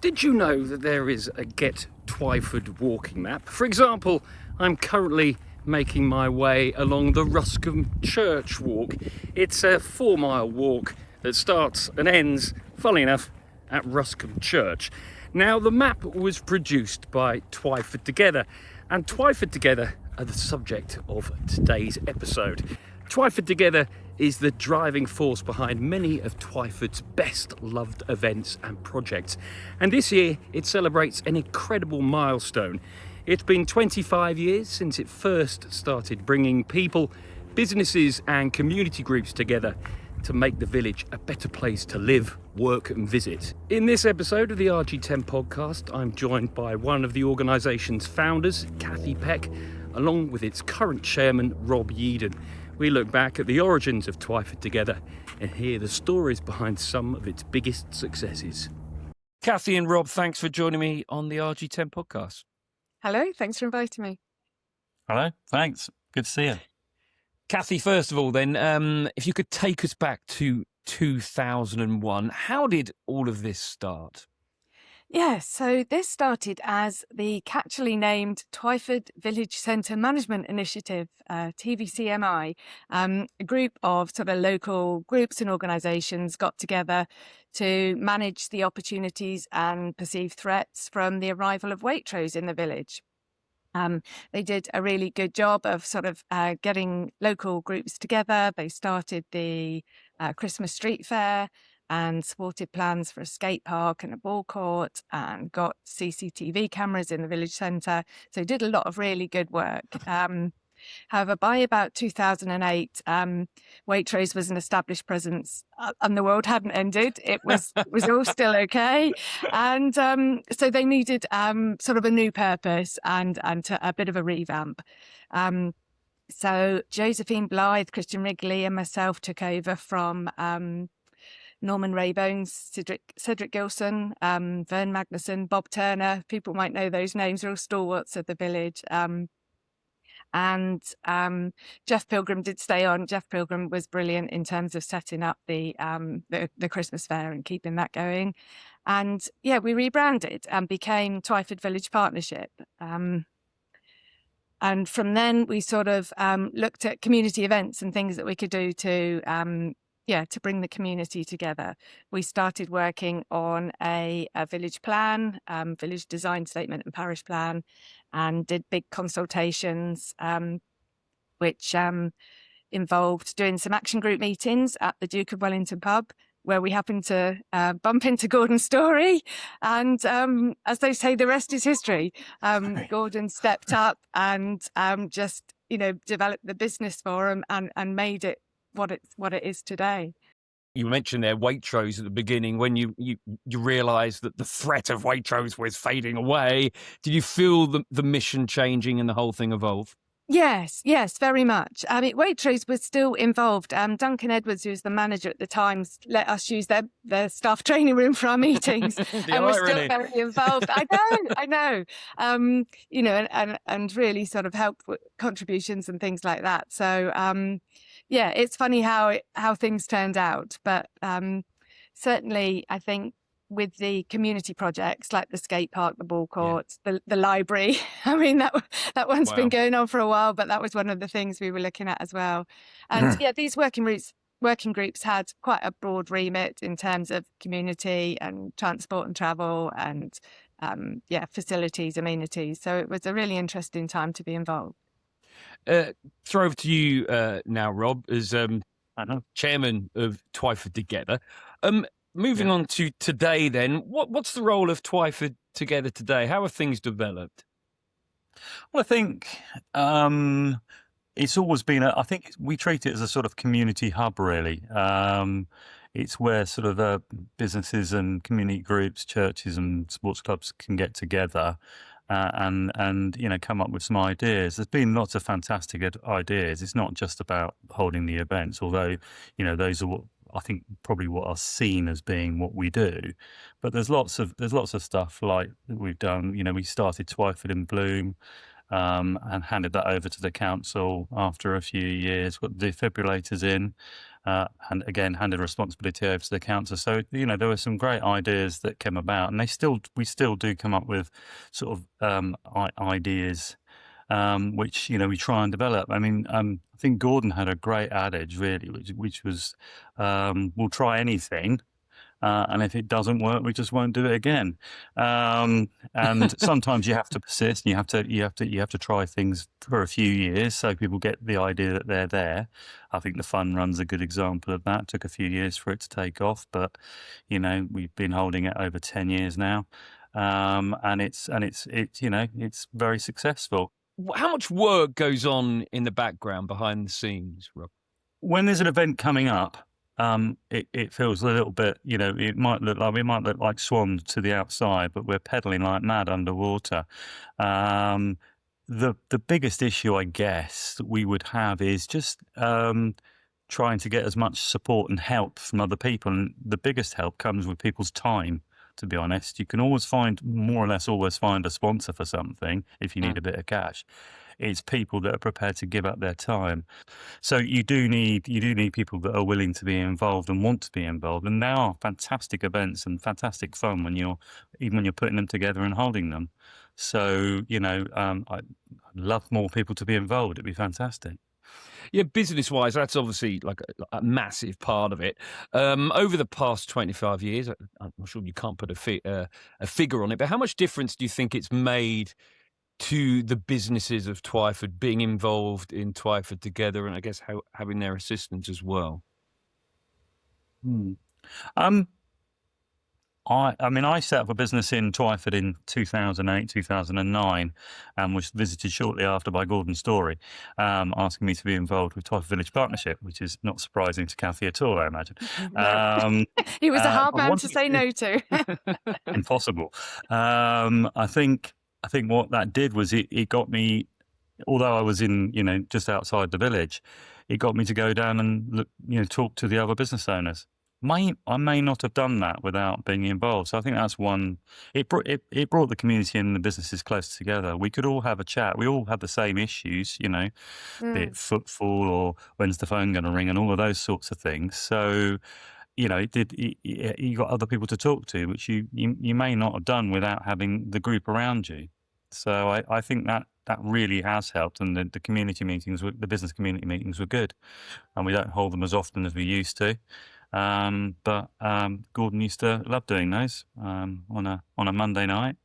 Did you know that there is a Get Twyford walking map? For example, I'm currently making my way along the Ruscombe Church walk. It's a 4-mile walk that starts and ends, funnily enough, at Ruscombe Church. Now, the map was produced by Twyford Together, and Twyford Together are the subject of today's episode. Twyford Together is the driving force behind many of Twyford's best loved events and projects. And this year it celebrates an incredible milestone. It's been 25 years since it first started bringing people, businesses and community groups together to make the village a better place to live, work and visit. In this episode of the RG10 Podcast, I'm joined by one of the organisation's founders, Peck, along with its current chairman, Rob Yeadon. We look back at the origins of Twyford Together and hear the stories behind some of its biggest successes. Kathy and Rob, thanks for joining me on the RG10 Podcast. Hello, thanks for inviting me. Hello, thanks. Good to see you. Kathy, first of all then, if you could take us back to 2001, how did all of this start? Yeah, so this started as the catchily named Twyford Village Centre Management Initiative, TVCMI. A group of sort of local groups and organisations got together to manage the opportunities and perceived threats from the arrival of Waitrose in the village. They did a really good job of sort of getting local groups together. They started the Christmas Street Fayre and supported plans for a skate park and a ball court and got CCTV cameras in the village centre. So did a lot of really good work. However, by about 2008, Waitrose was an established presence and the world hadn't ended. It was all still okay. And so they needed sort of a new purpose and a bit of a revamp. So Josephine Blythe, Christian Wrigley and myself took over from Norman Raybones, Cedric Gilson, Vern Magnuson, Bob Turner. People might know those names, are all stalwarts of the village. And Jeff Pilgrim did stay on. Jeff Pilgrim was brilliant in terms of setting up the Christmas Fayre and keeping that going. And yeah, we rebranded and became Twyford Village Partnership. And from then we sort of looked at community events and things that we could do to bring the community together. We started working on a village plan, village design statement and parish plan, and did big consultations, which involved doing some action group meetings at the Duke of Wellington pub, where we happened to bump into Gordon Storey. And as they say, the rest is history. Gordon stepped up and just, developed the business for him and made it what it is today. You mentioned there Waitrose at the beginning. When you realised that the threat of Waitrose was fading away, did you feel the mission changing and the whole thing evolve? Yes, very much. I mean, Waitrose was still involved. Duncan Edwards, who was the manager at the time, let us use their staff training room for our meetings, and was still very involved. I know. And really sort of helped with contributions and things like that. So, it's funny how things turned out, but certainly I think with the community projects like the skate park, the ball courts, the library. I mean, that one's been going on for a while, but that was one of the things we were looking at as well. And these working groups had quite a broad remit in terms of community and transport and travel and facilities, amenities. So it was a really interesting time to be involved. Throw over to you now, Rob, as chairman of Twyford Together. Moving on to today then, what's the role of Twyford Together today? How have things developed? Well, I think it's always been, I think we treat it as a sort of community hub, really. It's where sort of the businesses and community groups, churches and sports clubs can get together and come up with some ideas. There's been lots of fantastic ideas. It's not just about holding the events, although, those are what I think probably what are seen as being what we do. But there's lots of stuff like we've done. We started Twyford in Bloom and handed that over to the council after a few years. Got the defibrillators in. and again handed responsibility over to the council. So there were some great ideas that came about, and we still do come up with sort of ideas which we try and develop. I mean, I think Gordon had a great adage really, which was we'll try anything. And if it doesn't work, we just won't do it again. And sometimes you have to persist. And you have to try things for a few years so people get the idea that they're there. I think the fun run's a good example of that. It took a few years for it to take off, but we've been holding it over 10 years now, and it's very successful. How much work goes on in the background behind the scenes, Rob? When there's an event coming up, it feels a little bit, we might look like swans to the outside, but we're pedaling like mad underwater. The biggest issue, I guess, that we would have is just trying to get as much support and help from other people. And the biggest help comes with people's time, to be honest. You can more or less always find a sponsor for something if you need a bit of cash. It's people that are prepared to give up their time. So you do need people that are willing to be involved and want to be involved. And they are fantastic events and fantastic fun when you're putting them together and holding them. So I'd love more people to be involved. It'd be fantastic. Yeah, business-wise, that's obviously like a massive part of it. Over the past 25 years, I'm sure you can't put a figure on it, but how much difference do you think it's made to the businesses of Twyford being involved in Twyford Together, and I guess having their assistance as well? I set up a business in Twyford in 2008, 2009, and was visited shortly after by Gordon Storey, asking me to be involved with Twyford Village Partnership, which is not surprising to Cathy at all, I imagine. No. He was a hard man to say no to. Impossible. I think what that did was it got me, although I was in, just outside the village, it got me to go down and look, talk to the other business owners. I may not have done that without being involved. So I think that's one. It brought the community and the businesses closer together. We could all have a chat. We all had the same issues, be it footfall or when's the phone going to ring and all of those sorts of things. So, you got other people to talk to, which you may not have done without having the group around you. So I think that really has helped, and the community meetings, the business community meetings were good, and we don't hold them as often as we used to. But Gordon used to love doing those on a Monday night.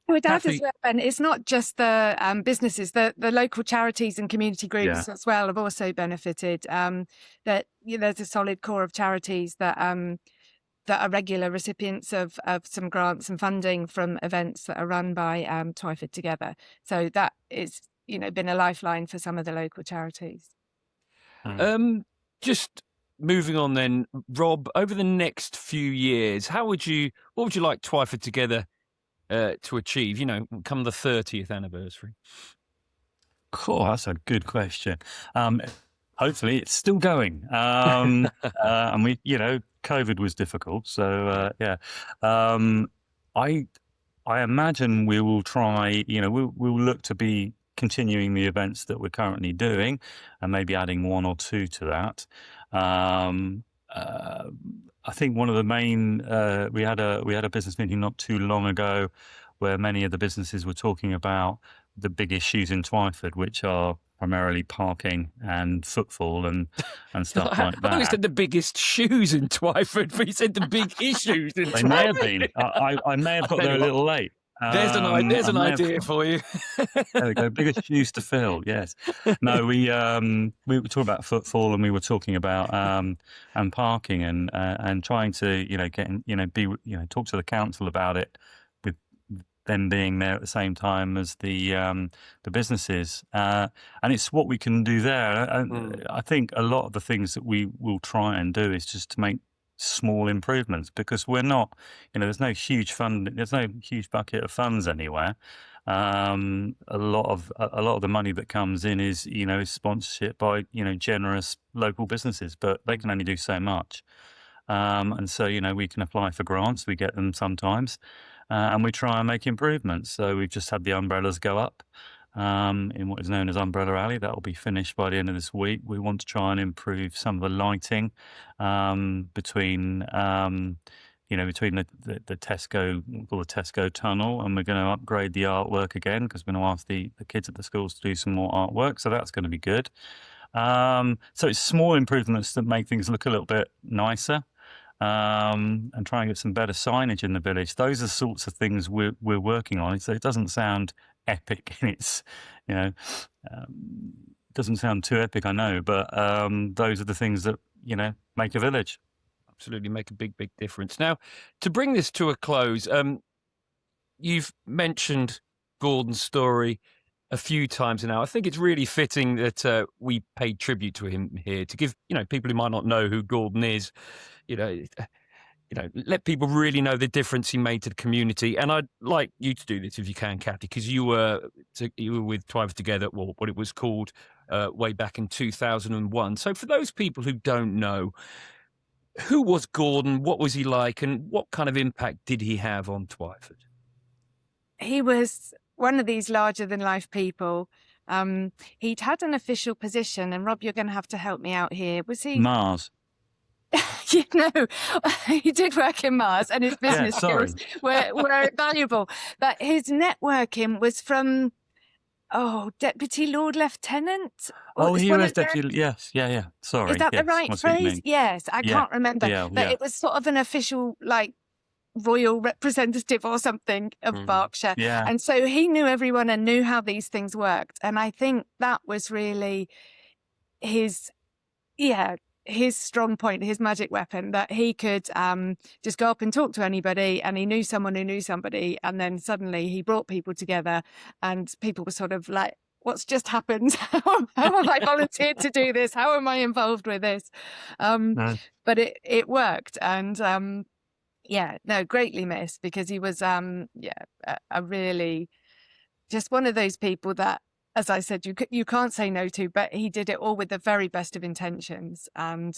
Well, it does as well, and it's not just the businesses, the local charities and community groups as well have also benefited. That there's a solid core of charities that are regular recipients of some grants and funding from events that are run by Twyford Together. So that is been a lifeline for some of the local charities. Just moving on then, Rob, over the next few years, what would you like Twyford Together to achieve, come the 30th anniversary? Cool, that's a good question. Hopefully it's still going. And we, COVID was difficult. So, I imagine we will try, we'll look to be continuing the events that we're currently doing and maybe adding one or two to that. I think one of the main, we had a business meeting not too long ago where many of the businesses were talking about the big issues in Twyford, which are primarily parking and footfall and stuff like that. I thought you said the biggest shoes in Twyford, but you said the big issues in Twyford. They may have been. I may have got there a little late. There's an idea for you. There we go. Biggest shoes to fill. Yes. No, we were talking about footfall, and we were talking about and parking and trying to talk to the council about it, with them being there at the same time as the businesses. And it's what we can do there. I think a lot of the things that we will try and do is just to make small improvements, because we're not, there's no huge bucket of funds anywhere. A lot of the money that comes in is sponsorship by generous local businesses, but they can only do so much. And so we can apply for grants, we get them sometimes, and we try and make improvements. So we've just had the umbrellas go up. in what is known as Umbrella Alley. That will be finished by the end of this week. We want to try and improve some of the lighting between the Tesco, or the Tesco tunnel, and we're going to upgrade the artwork again because we're going to ask the kids at the schools to do some more artwork. So that's going to be good. So it's small improvements that make things look a little bit nicer. And try and get some better signage in the village. Those are the sorts of things we're working on. So it doesn't sound epic in its, doesn't sound too epic, I know, but those are the things that, make a village. Absolutely make a big, big difference. Now, to bring this to a close, you've mentioned Gordon Storey a few times now. I think it's really fitting that we pay tribute to him here to give, people who might not know who Gordon is, let people really know the difference he made to the community. And I'd like you to do this if you can, Kathy, because you were with Twyford Together, or what it was called, way back in 2001. So for those people who don't know, who was Gordon? What was he like? And what kind of impact did he have on Twyford? He was one of these larger-than-life people. He'd had an official position, and Rob, you're going to have to help me out here. Was he? Mars. He did work in Mars, and his business skills were valuable. But his networking was from, Deputy Lord Lieutenant? He was Deputy, yes, yeah. Sorry. Is that the right phrase? Yes, I can't remember. But it was sort of an official, royal representative or something of Berkshire. Yeah. And so he knew everyone and knew how these things worked. And I think that was really his strong point, his magic weapon, that he could just go up and talk to anybody, and he knew someone who knew somebody, and then suddenly he brought people together, and people were sort of like, what's just happened? How have I volunteered to do this? How am I involved with this? But it worked, and greatly missed, because he was a really just one of those people that, as I said, you can't say no to, but he did it all with the very best of intentions, and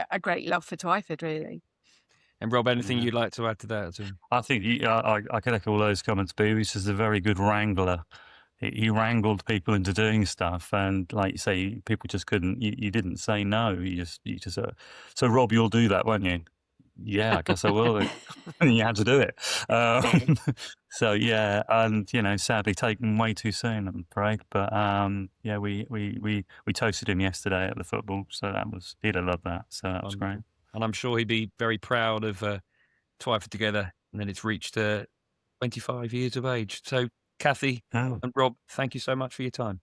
a great love for Twyford, really. And Rob, anything you'd like to add to that? I think I can echo all those comments, but he was just a very good wrangler. He wrangled people into doing stuff, and like you say, people just couldn't. You didn't say no. You just. So Rob, you'll do that, won't you? Yeah, I guess I will. And you had to do it. So yeah, and sadly taken way too soon, I'm afraid. But we toasted him yesterday at the football, so he'd have loved that. So that was great. And I'm sure he'd be very proud of Twyford Together, and then it's reached 25 years of age. So Kathy and Rob, thank you so much for your time.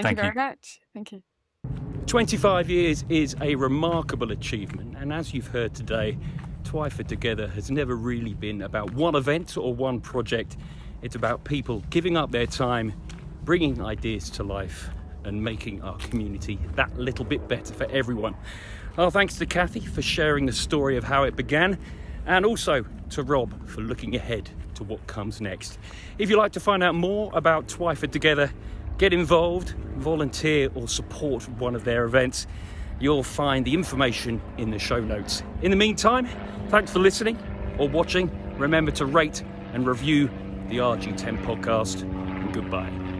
Thank you very much. Thank you. 25 years is a remarkable achievement, and as you've heard today, Twyford Together has never really been about one event or one project. It's about people giving up their time, bringing ideas to life, and making our community that little bit better for everyone. Our thanks to Kathy for sharing the story of how it began, and also to Rob for looking ahead to what comes next. If you'd like to find out more about Twyford Together, get involved, volunteer, or support one of their events, you'll find the information in the show notes. In the meantime, thanks for listening or watching. Remember to rate and review the RG10 podcast, and goodbye.